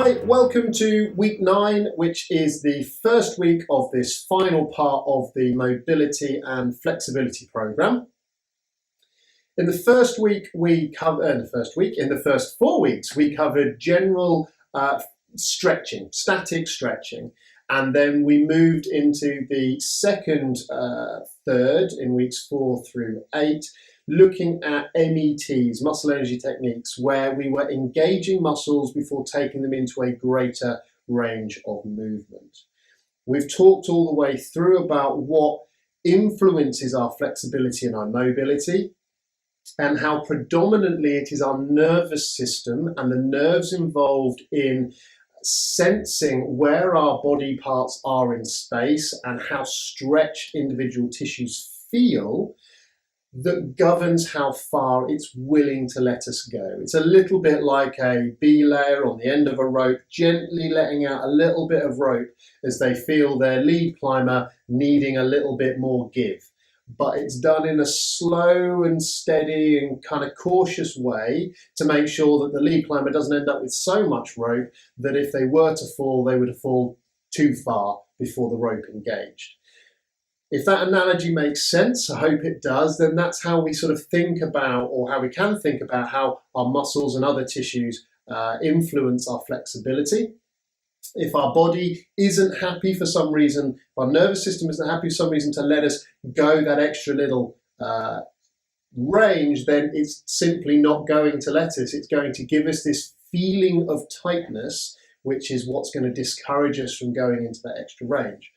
Hi, welcome to week 9, which is the first week of this final part of the mobility and flexibility program. In the first 4 weeks, we covered general stretching, static stretching, and then we moved into the second third in weeks 4 through 8, looking at METs, muscle energy techniques, where we were engaging muscles before taking them into a greater range of movement. We've talked all the way through about what influences our flexibility and our mobility, and how predominantly it is our nervous system and the nerves involved in sensing where our body parts are in space and how stretched individual tissues feel that governs how far it's willing to let us go. It's a little bit like a belayer on the end of a rope, gently letting out a little bit of rope as they feel their lead climber needing a little bit more give. But it's done in a slow and steady and kind of cautious way to make sure that the lead climber doesn't end up with so much rope that if they were to fall, they would fall too far before the rope engaged. If that analogy makes sense, I hope it does, then that's how we sort of think about, or how we can think about, how our muscles and other tissues influence our flexibility. If our body isn't happy for some reason, if our nervous system isn't happy for some reason to let us go that extra little range, then it's simply not going to let us. It's going to give us this feeling of tightness, which is what's going to discourage us from going into that extra range.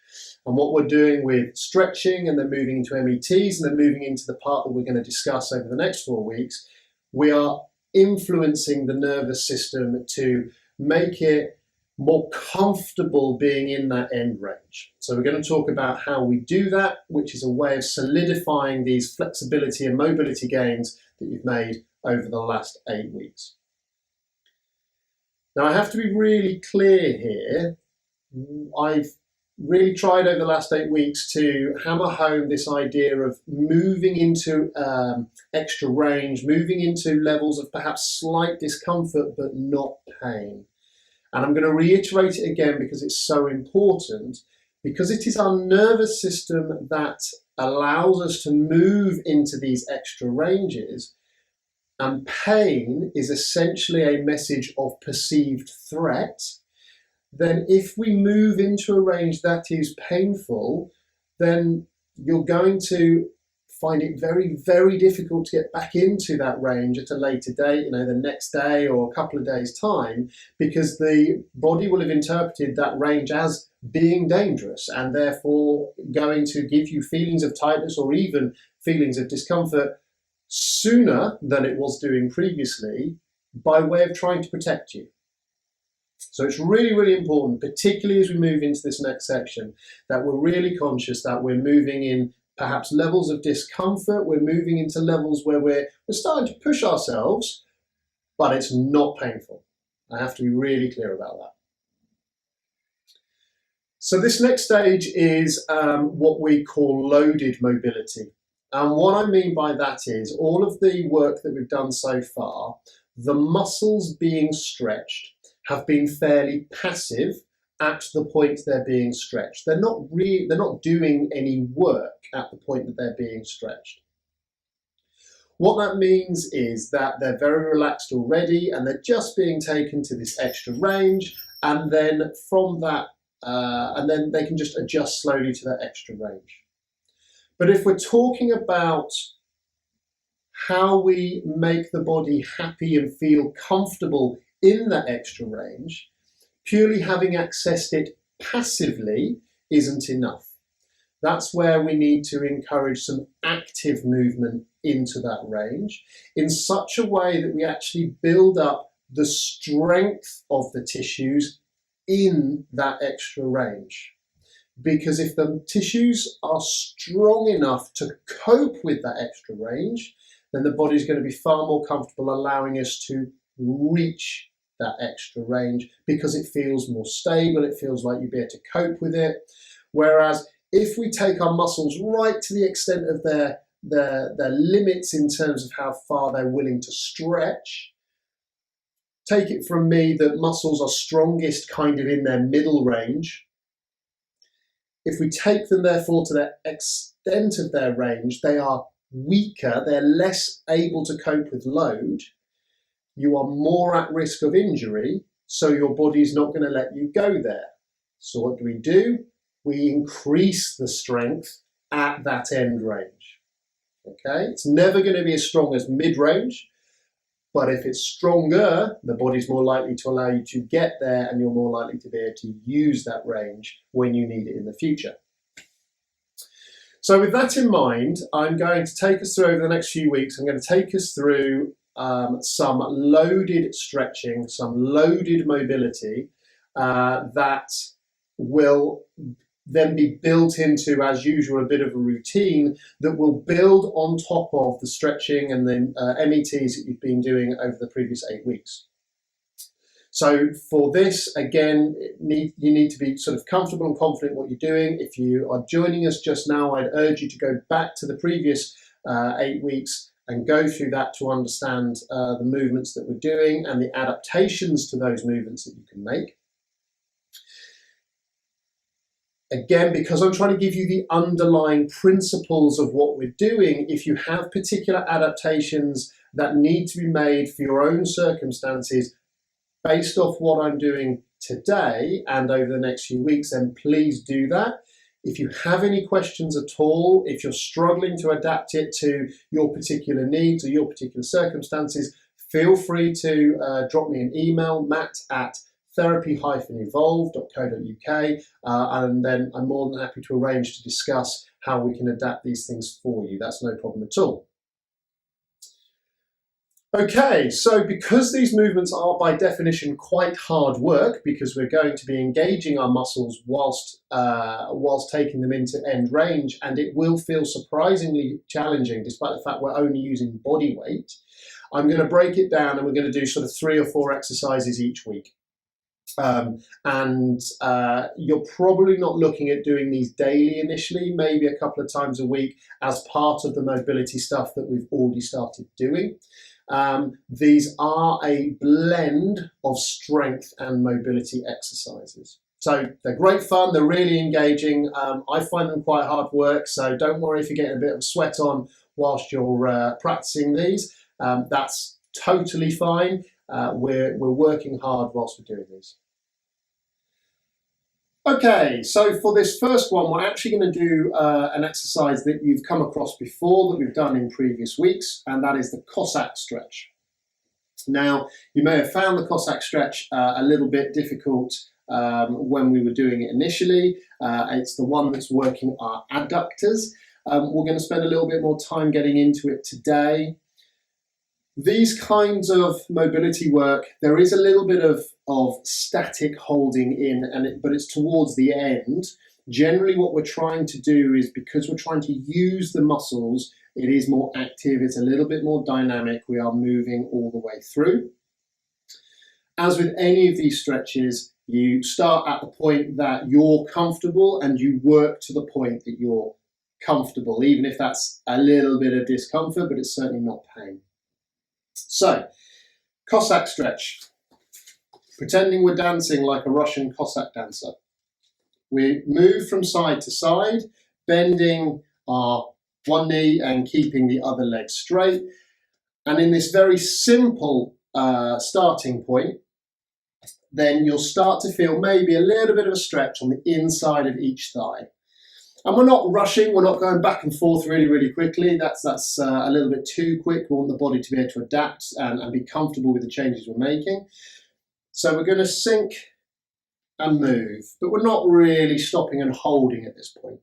And what we're doing with stretching and then moving into METs and then moving into the part that we're going to discuss over the next 4 weeks, we are influencing the nervous system to make it more comfortable being in that end range. So we're going to talk about how we do that, which is a way of solidifying these flexibility and mobility gains that you've made over the last 8 weeks. Now I have to be really clear here. I've really tried over the last 8 weeks to hammer home this idea of moving into extra range, moving into levels of perhaps slight discomfort but not pain. And I'm going to reiterate it again because it's so important, because it is our nervous system that allows us to move into these extra ranges, and pain is essentially a message of perceived threat. Then if we move into a range that is painful, then you're going to find it very, very difficult to get back into that range at a later date, the next day or a couple of days' time, because the body will have interpreted that range as being dangerous and therefore going to give you feelings of tightness or even feelings of discomfort sooner than it was doing previously, by way of trying to protect you. So it's really, really important, particularly as we move into this next section, that we're really conscious that we're moving in perhaps levels of discomfort. We're moving into levels where we're starting to push ourselves, but it's not painful. I have to be really clear about that. So this next stage is what we call loaded mobility. And what I mean by that is all of the work that we've done so far, the muscles being stretched have been fairly passive at the point they're being stretched. They're not doing any work at the point that they're being stretched. What that means is that they're very relaxed already and they're just being taken to this extra range, and then from that, and then they can just adjust slowly to that extra range. But if we're talking about how we make the body happy and feel comfortable in that extra range, purely having accessed it passively isn't enough. That's where we need to encourage some active movement into that range in such a way that we actually build up the strength of the tissues in that extra range. Because if the tissues are strong enough to cope with that extra range, then the body's going to be far more comfortable allowing us to reach that extra range, because it feels more stable, it feels like you'll be able to cope with it. Whereas if we take our muscles right to the extent of their limits in terms of how far they're willing to stretch, take it from me that muscles are strongest kind of in their middle range. If we take them therefore to the extent of their range, they are weaker, they're less able to cope with load. You are more at risk of injury, so your body's not going to let you go there. So what do? We increase the strength at that end range. Okay, it's never going to be as strong as mid-range, but if it's stronger, the body's more likely to allow you to get there, and you're more likely to be able to use that range when you need it in the future. So with that in mind, I'm going to take us through over the next few weeks, I'm going to take us through some loaded stretching, some loaded mobility that will then be built into, as usual, a bit of a routine that will build on top of the stretching and the METs that you've been doing over the previous 8 weeks. So for this, again, you need to be sort of comfortable and confident in what you're doing. If you are joining us just now, I'd urge you to go back to the previous 8 weeks and go through that to understand the movements that we're doing and the adaptations to those movements that you can make. Again, because I'm trying to give you the underlying principles of what we're doing, if you have particular adaptations that need to be made for your own circumstances based off what I'm doing today and over the next few weeks, then please do that. If you have any questions at all, if you're struggling to adapt it to your particular needs or your particular circumstances, feel free to drop me an email, matt@therapy-evolve.co.uk, and then I'm more than happy to arrange to discuss how we can adapt these things for you. That's no problem at all. Okay, so because these movements are by definition quite hard work, because we're going to be engaging our muscles whilst taking them into end range, and it will feel surprisingly challenging despite the fact we're only using body weight, I'm going to break it down and we're going to do sort of 3 or 4 exercises each week. You're probably not looking at doing these daily initially, maybe a couple of times a week as part of the mobility stuff that we've already started doing. These are a blend of strength and mobility exercises. So they're great fun, they're really engaging. I find them quite hard work, so don't worry if you're getting a bit of a sweat on whilst you're practicing these. That's totally fine. We're working hard whilst we're doing these. Okay, so for this first one, we're actually going to do an exercise that you've come across before, that we've done in previous weeks, and that is the Cossack Stretch. Now, you may have found the Cossack Stretch a little bit difficult when we were doing it initially. It's the one that's working our adductors. We're going to spend a little bit more time getting into it today. These kinds of mobility work, there is a little bit of static holding in, but it's towards the end. Generally what we're trying to do is, because we're trying to use the muscles, it is more active, it's a little bit more dynamic, we are moving all the way through. As with any of these stretches, you start at the point that you're comfortable and you work to the point that you're comfortable, even if that's a little bit of discomfort, but it's certainly not pain. So, Cossack Stretch. Pretending we're dancing like a Russian Cossack dancer. We move from side to side, bending our one knee and keeping the other leg straight. And in this very simple starting point, then you'll start to feel maybe a little bit of a stretch on the inside of each thigh. And we're not rushing, we're not going back and forth really, really quickly. That's a little bit too quick. We want the body to be able to adapt and be comfortable with the changes we're making. So we're going to sink and move, but we're not really stopping and holding at this point.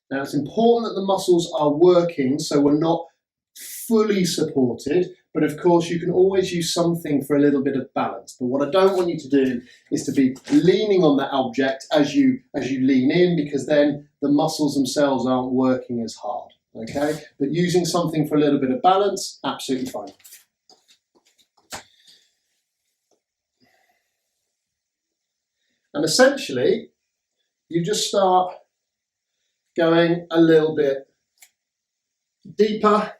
Now it's important that the muscles are working, so we're not fully supported, but of course you can always use something for a little bit of balance. But what I don't want you to do is to be leaning on that object as you lean in, because then the muscles themselves aren't working as hard, okay? But using something for a little bit of balance, absolutely fine. And essentially, you just start going a little bit deeper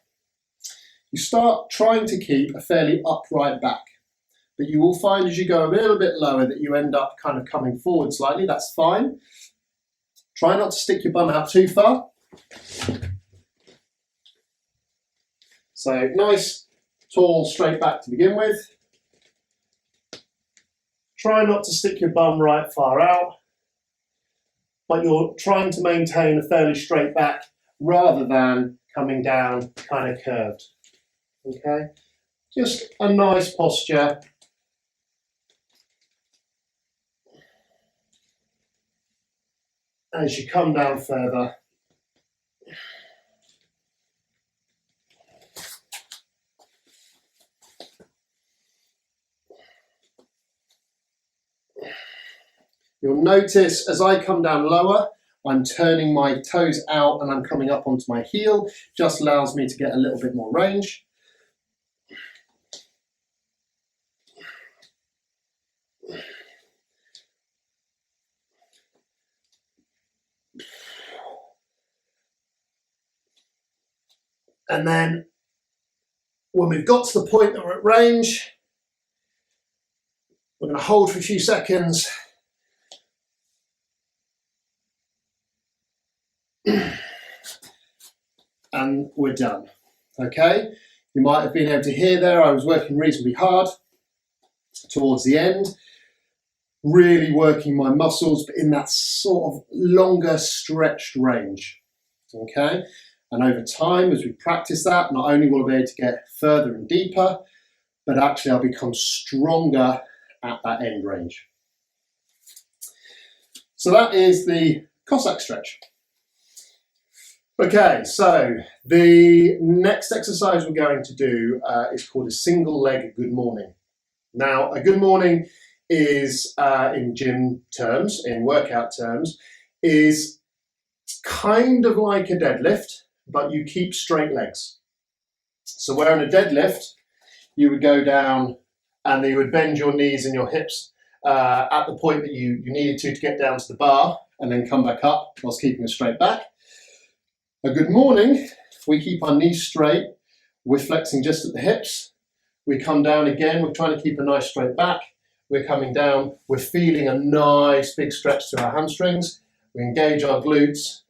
you start trying to keep a fairly upright back. But you will find as you go a little bit lower that you end up kind of coming forward slightly. That's fine. Try not to stick your bum out too far. So nice, tall, straight back to begin with. Try not to stick your bum right far out, but you're trying to maintain a fairly straight back rather than coming down kind of curved. Okay, just a nice posture. As you come down further, you'll notice as I come down lower, I'm turning my toes out and I'm coming up onto my heel. Just allows me to get a little bit more range. And then when we've got to the point that we're at range, we're going to hold for a few seconds. And we're done. Okay, you might have been able to hear there I was working reasonably hard towards the end, really working my muscles, but in that sort of longer stretched range. Okay, and over time as we practice that, not only will I be able to get further and deeper, but actually I'll become stronger at that end range. So that is the Cossack stretch. Okay, so the next exercise we're going to do is called a single leg good morning. Now, a good morning is, in gym terms, in workout terms, is kind of like a deadlift, but you keep straight legs. So where in a deadlift, you would go down and you would bend your knees and your hips at the point that you needed to get down to the bar and then come back up whilst keeping a straight back. A good morning, we keep our knees straight, we're flexing just at the hips, we come down again, we're trying to keep a nice straight back, we're coming down, we're feeling a nice big stretch to our hamstrings, we engage our glutes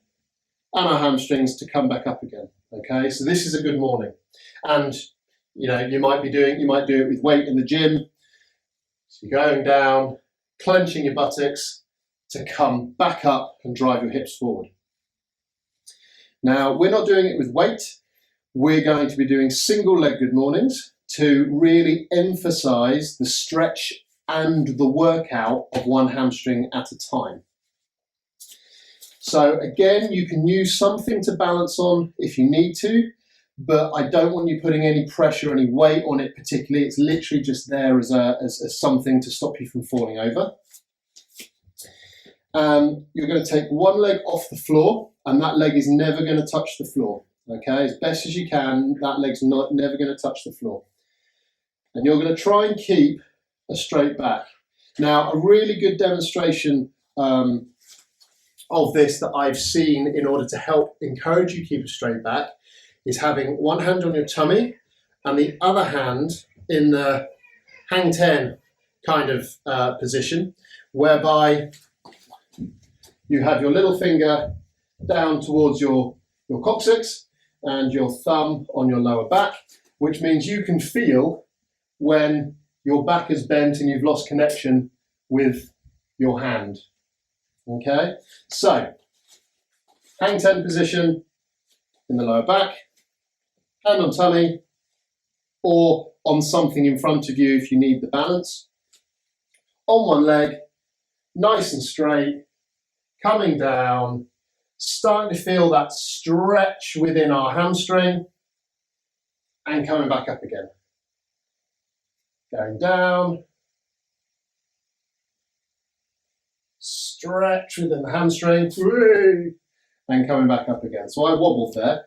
and our hamstrings to come back up again. Okay, so this is a good morning. And you know, you might do it with weight in the gym. So you're going down, clenching your buttocks to come back up and drive your hips forward. Now, we're not doing it with weight. We're going to be doing single leg good mornings to really emphasize the stretch and the workout of one hamstring at a time. So again, you can use something to balance on if you need to, but I don't want you putting any pressure, any weight on it particularly. It's literally just there as something to stop you from falling over. You're going to take one leg off the floor, and that leg is never going to touch the floor. Okay, as best as you can, that leg's never going to touch the floor. And you're going to try and keep a straight back. Now, a really good demonstration of this that I've seen in order to help encourage you to keep a straight back is having one hand on your tummy and the other hand in the hang 10 kind of position, whereby you have your little finger down towards your coccyx and your thumb on your lower back, which means you can feel when your back is bent and you've lost connection with your hand. Okay, so hang 10 position in the lower back, hand on tummy, or on something in front of you if you need the balance. On one leg, nice and straight, coming down, starting to feel that stretch within our hamstring, and coming back up again. Going down, stretch within the hamstring, and coming back up again. So I wobbled there.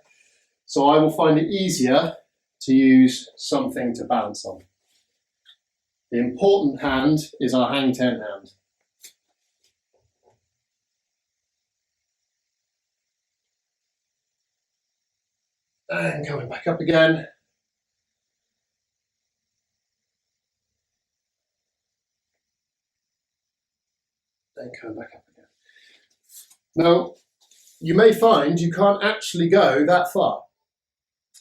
So I will find it easier to use something to balance on. The important hand is our hang 10 hand. And coming back up again. and come back up again. Now, you may find you can't actually go that far.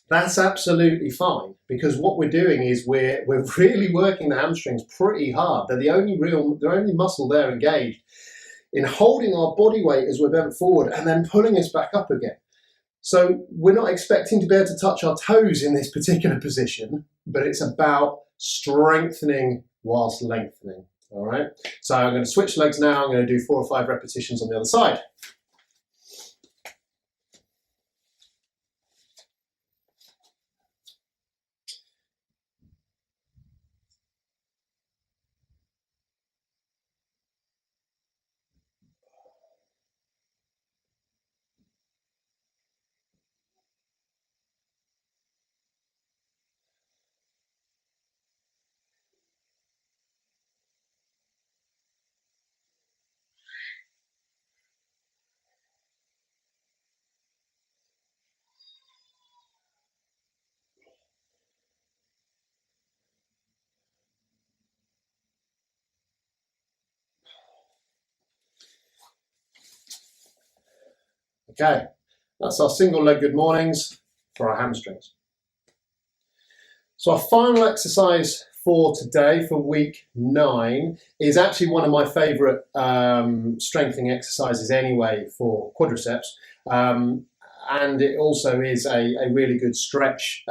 That's absolutely fine, because what we're doing is we're really working the hamstrings pretty hard. They're the only muscle there engaged in holding our body weight as we're bent forward and then pulling us back up again. So we're not expecting to be able to touch our toes in this particular position, but it's about strengthening whilst lengthening. All right. So I'm going to switch legs now. I'm going to do 4 or 5 repetitions on the other side. Okay, that's our single leg good mornings for our hamstrings. So our final exercise for today, for week 9, is actually one of my favourite strengthening exercises anyway for quadriceps. And it also is a really good stretch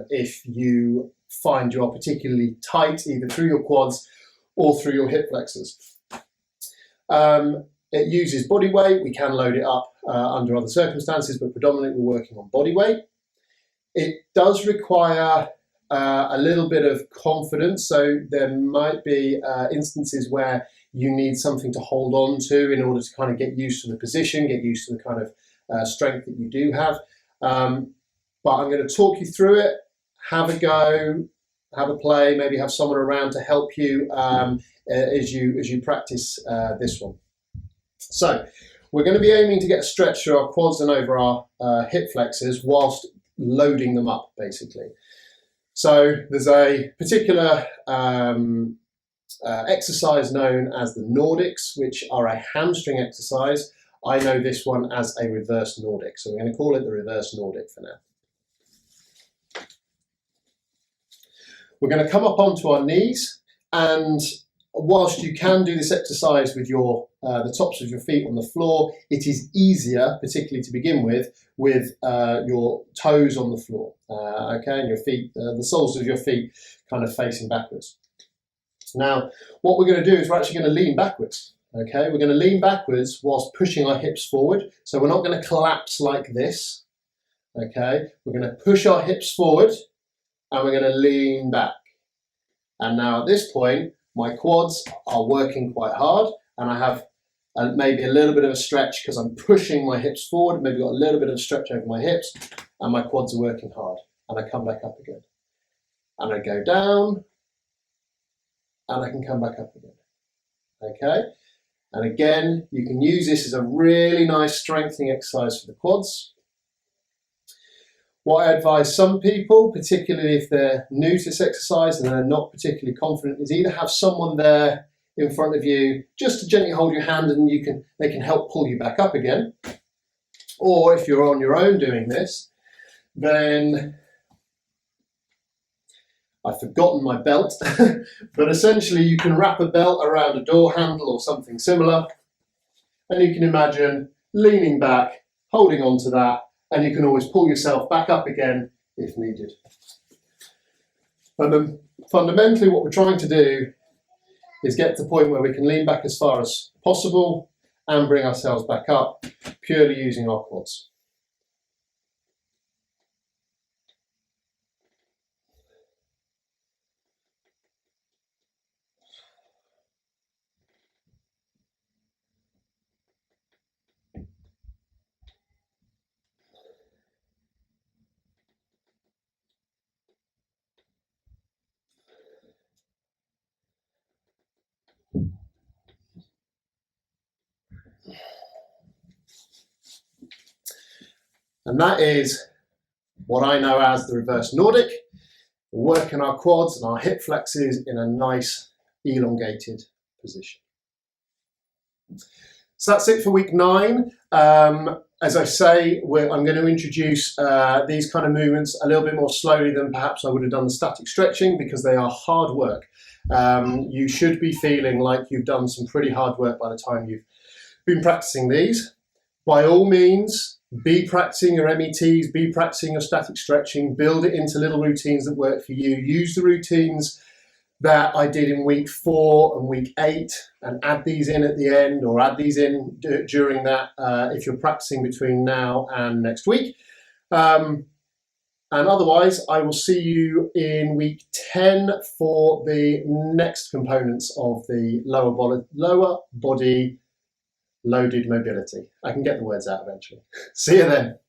if you find you are particularly tight, either through your quads or through your hip flexors. It uses body weight. We can load it up under other circumstances, but predominantly we're working on body weight. It does require a little bit of confidence, so there might be instances where you need something to hold on to in order to kind of get used to the position, get used to the kind of strength that you do have. But I'm going to talk you through it, have a go, have a play, maybe have someone around to help you as you practice this one. So we're going to be aiming to get a stretch through our quads and over our hip flexors whilst loading them up, basically. So there's a particular exercise known as the Nordics, which are a hamstring exercise. I know this one as a reverse Nordic, so we're going to call it the reverse Nordic for now. We're going to come up onto our knees, and whilst you can do this exercise with the tops of your feet on the floor, it is easier, particularly to begin with your toes on the floor, okay, and your feet, the soles of your feet kind of facing backwards. Now, what we're going to do is we're actually going to lean backwards, okay? We're going to lean backwards whilst pushing our hips forward, so we're not going to collapse like this, okay? We're going to push our hips forward and we're going to lean back. And now at this point, my quads are working quite hard, and I have maybe a little bit of a stretch because I'm pushing my hips forward, maybe got a little bit of a stretch over my hips, and my quads are working hard. And I come back up again. And I go down, and I can come back up again. Okay? And again, you can use this as a really nice strengthening exercise for the quads. What I advise some people, particularly if they're new to this exercise and they're not particularly confident, is either have someone there in front of you just to gently hold your hand and they can help pull you back up again. Or if you're on your own doing this, then I've forgotten my belt, but essentially you can wrap a belt around a door handle or something similar, and you can imagine leaning back, holding on to that, and you can always pull yourself back up again if needed. And then fundamentally what we're trying to do is get to the point where we can lean back as far as possible and bring ourselves back up, purely using our quads. And that is what I know as the reverse Nordic, working our quads and our hip flexors in a nice elongated position. So that's it for week 9. As I say, I'm going to introduce these kind of movements a little bit more slowly than perhaps I would have done the static stretching, because they are hard work. You should be feeling like you've done some pretty hard work by the time you've been practicing these. By all means, be practicing your METs, be practicing your static stretching, build it into little routines that work for you. Use the routines that I did in week 4 and week 8 and add these in at the end, or add these in during that if you're practicing between now and next week. And otherwise, I will see you in week 10 for the next components of the lower body loaded mobility. I can get the words out eventually. See you then.